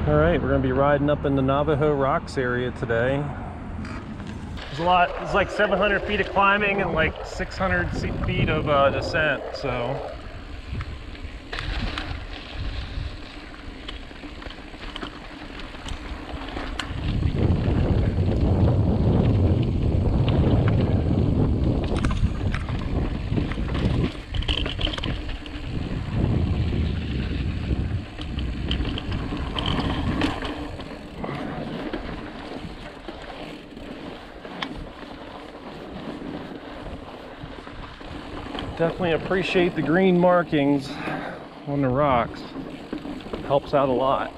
All right, we're gonna be riding up in the Navajo Rocks area today. There's a lot, it's like 700 feet of climbing and like 600 feet of descent, so. Definitely appreciate the green markings on the rocks. Helps out a lot.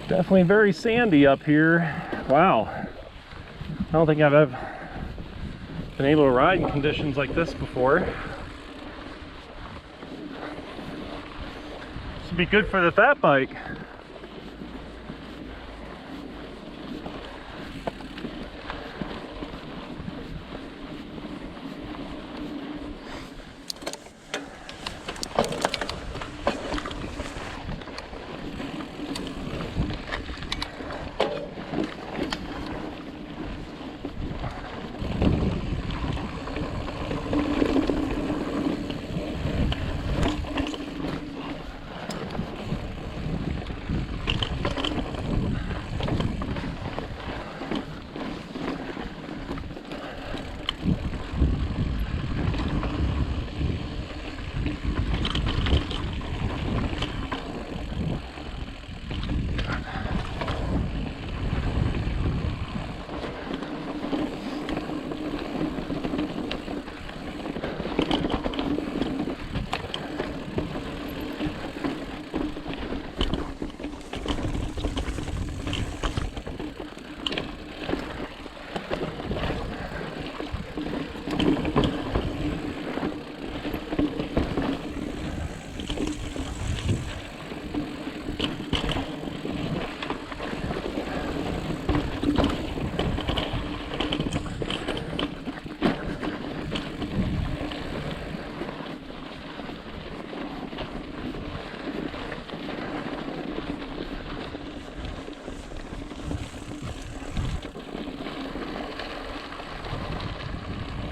Definitely very sandy up here. Wow. I don't think I've ever been able to ride in conditions like this before. This would be good for the fat bike.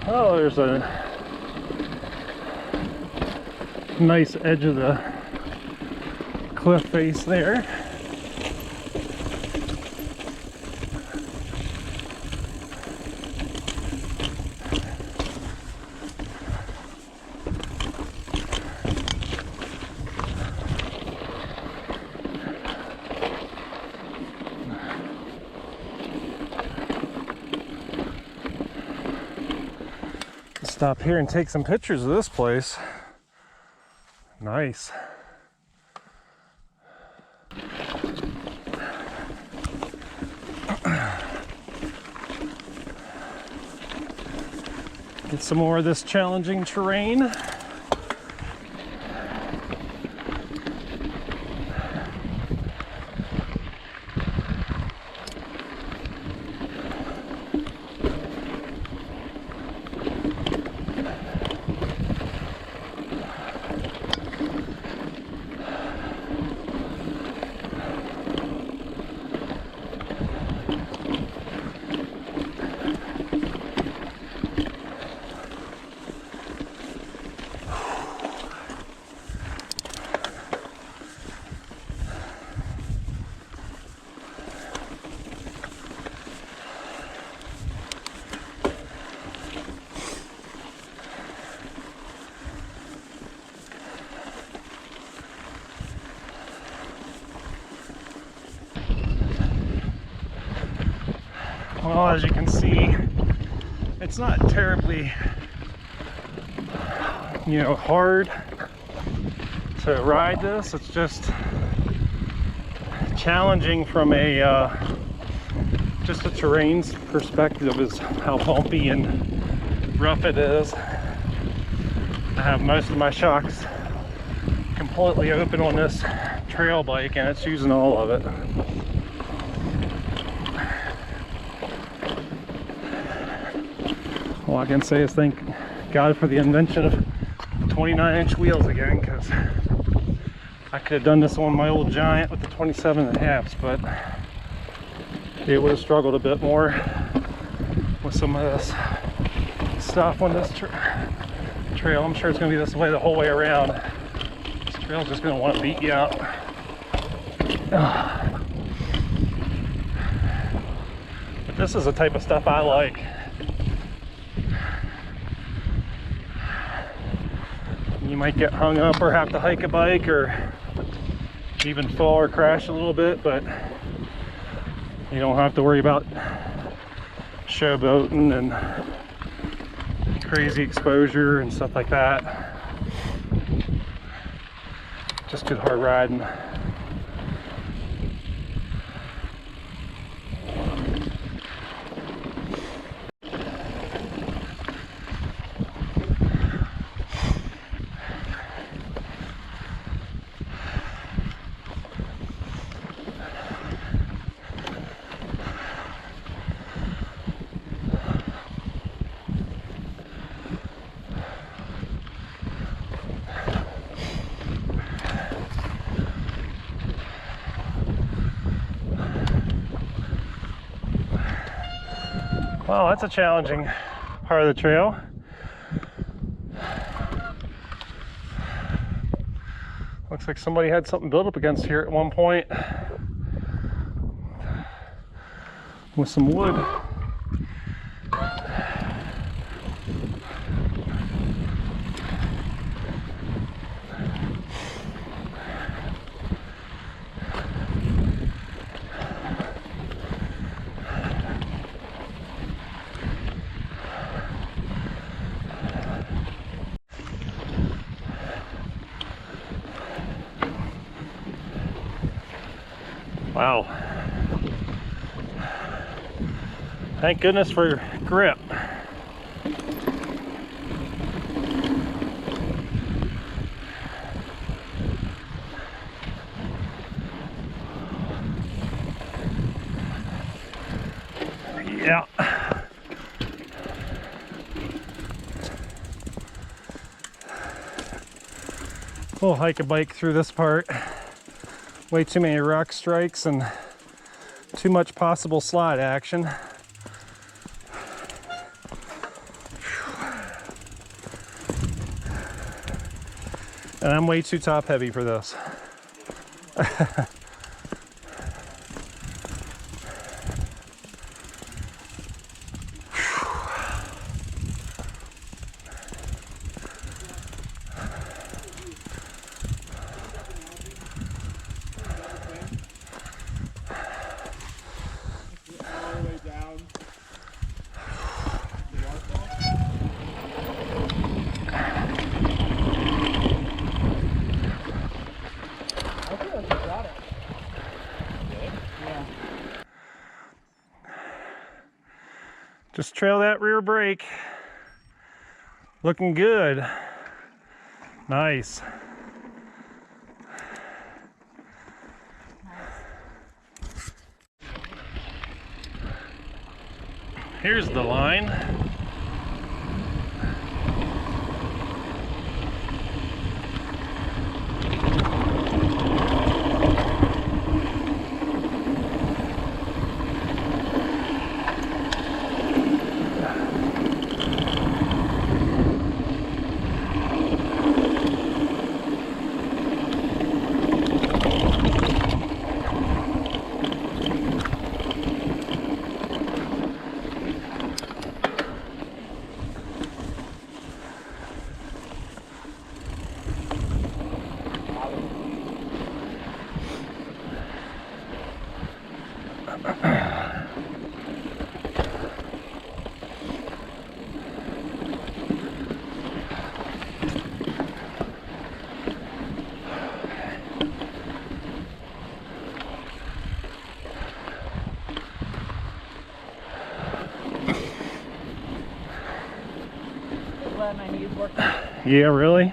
Oh, there's a nice edge of the cliff face there. Stop here and take some pictures of this place. Nice. Get some more of this challenging terrain. Well, as you can see, it's not terribly, hard to ride this. It's just challenging from just a terrain's perspective, is how bumpy and rough it is. I have most of my shocks completely open on this trail bike, and it's using all of it. All I can say is thank God for the invention of 29-inch wheels again, because I could have done this on my old Giant with the 27.5s, but it would have struggled a bit more with some of this stuff on this trail. I'm sure it's going to be this way the whole way around. This trail's just going to want to beat you up. But this is the type of stuff I like. You might get hung up or have to hike a bike or even fall or crash a little bit, but you don't have to worry about showboating and crazy exposure and stuff like that. Just good hard riding. Well, that's a challenging part of the trail. Looks like somebody had something built up against here at one point with some wood. Wow. Thank goodness for grip. Yeah. We'll hike a bike through this part. Way too many rock strikes and too much possible slide action. And I'm way too top heavy for this. Just trail that rear brake. Looking good. Nice. Here's the line. glad my knees working. Yeah, really?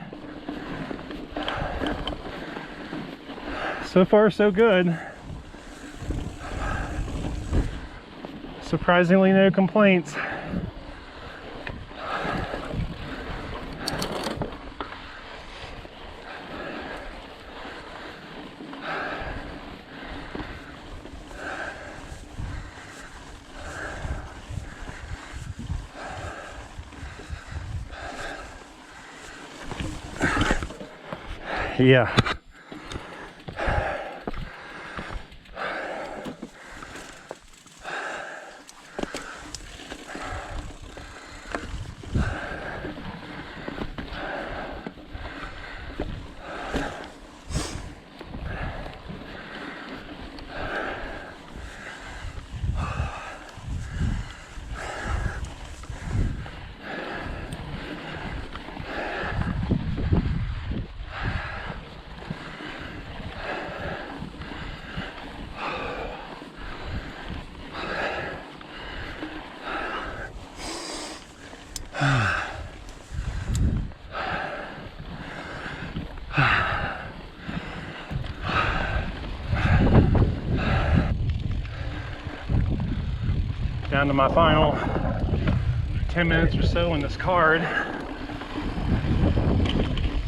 So far, so good. Surprisingly, no complaints. Yeah. Down to my final 10 minutes or so in this card.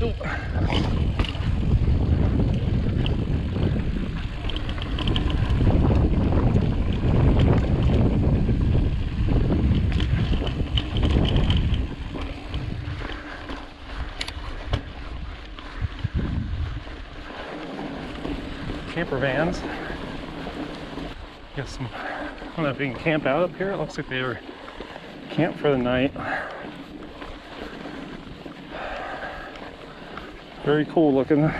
Ooh. Camper vans. Got some, I don't know if you can camp out up here. It looks like they were camped for the night. Very cool looking.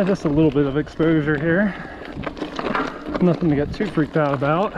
Just a little bit of exposure here. Nothing to get too freaked out about.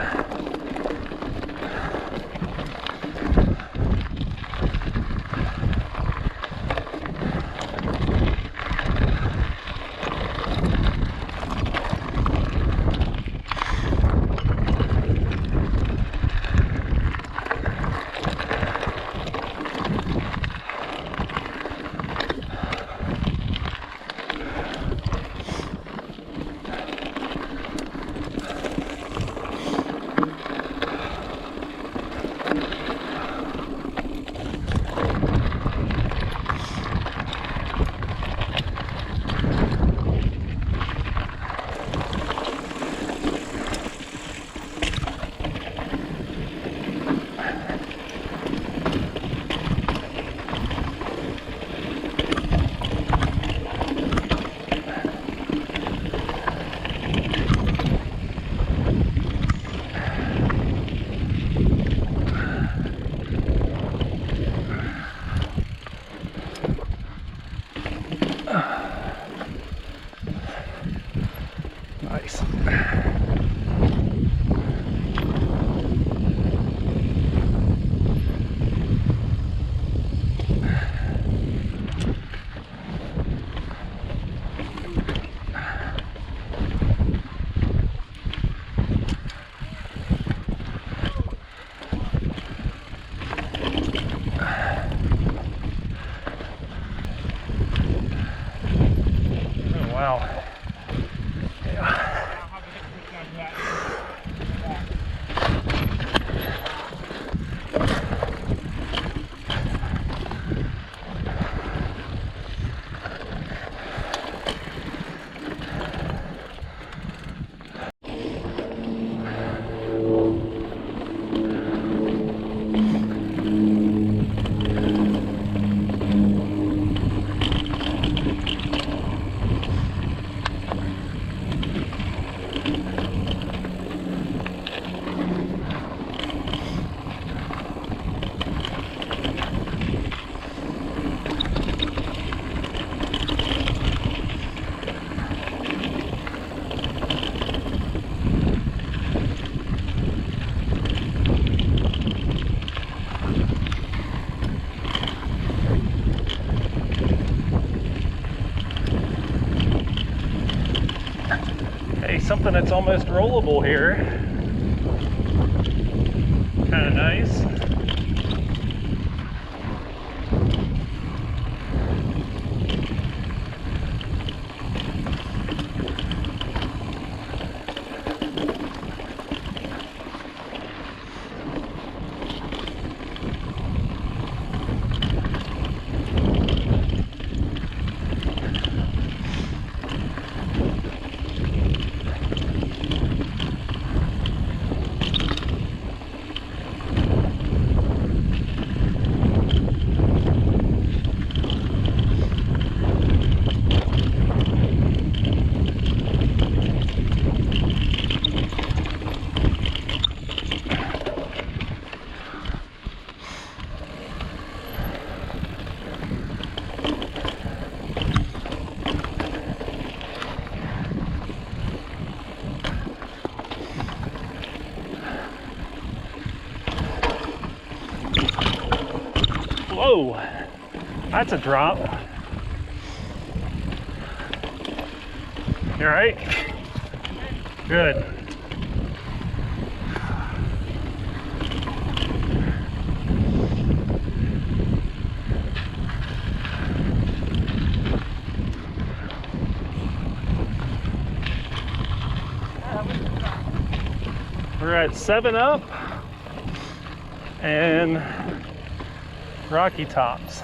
Nice. Wow. Yeah. something that's almost rollable here. Kind of nice. Whoa, that's a drop. You all right? Good. We're at 7 Up and Rocky Tops.